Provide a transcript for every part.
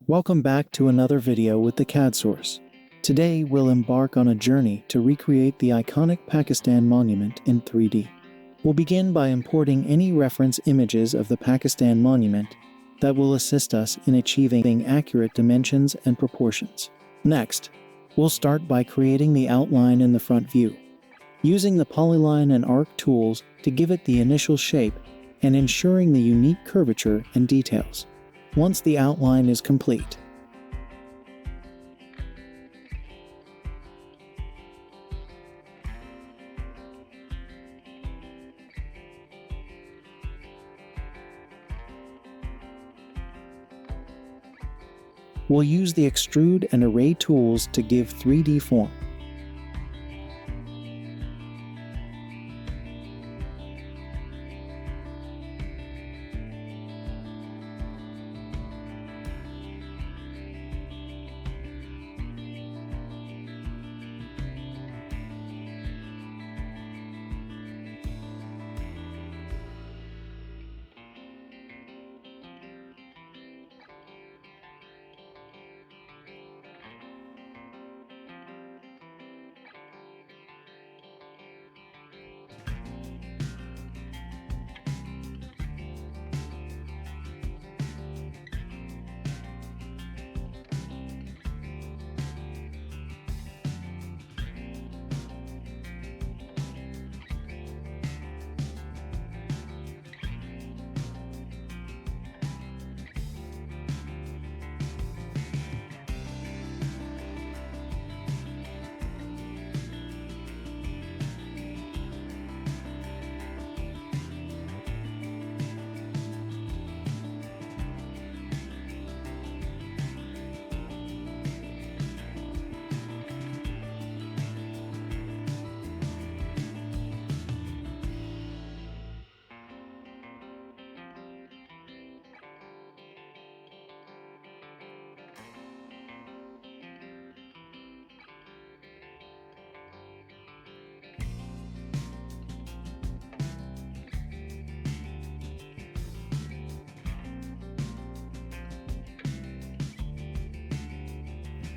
Welcome back to another video with the CAD source. Today we'll embark on a journey to recreate the iconic Pakistan monument in 3D. We'll begin by importing any reference images of the Pakistan monument that will assist us in achieving accurate dimensions and proportions. Next, we'll start by creating the outline in the front view, using the polyline and arc tools to give it the initial shape and ensuring the unique curvature and details. Once the outline is complete, we'll use the extrude and array tools to give 3D form.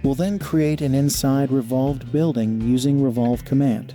We'll then create an inside revolved building using revolve command.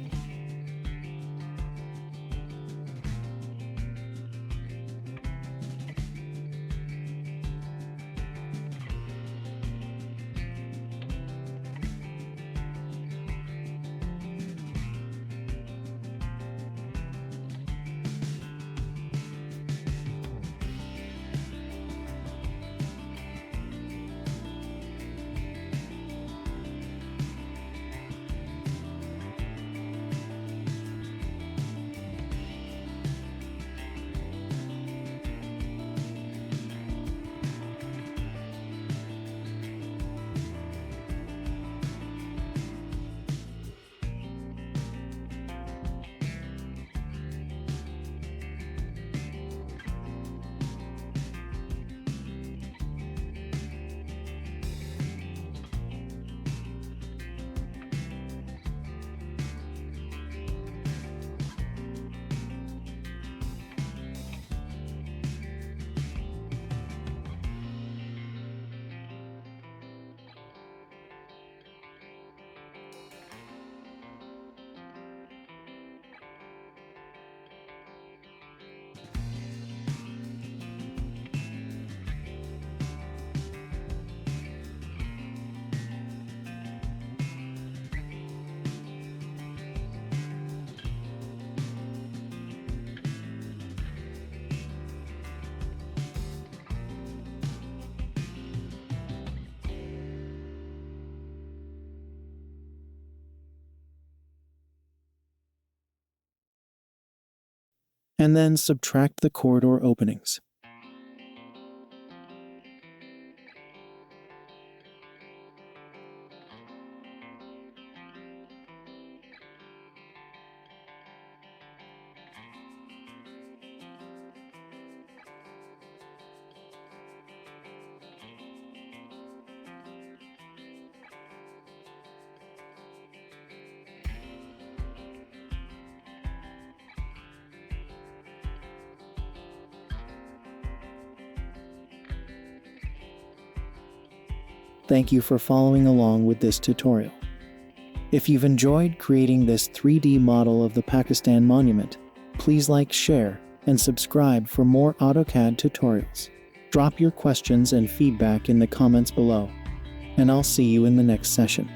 And then subtract the corridor openings. Thank you for following along with this tutorial. If you've enjoyed creating this 3D model of the Pakistan monument, please like, share, and subscribe for more AutoCAD tutorials. Drop your questions and feedback in the comments below, and I'll see you in the next session.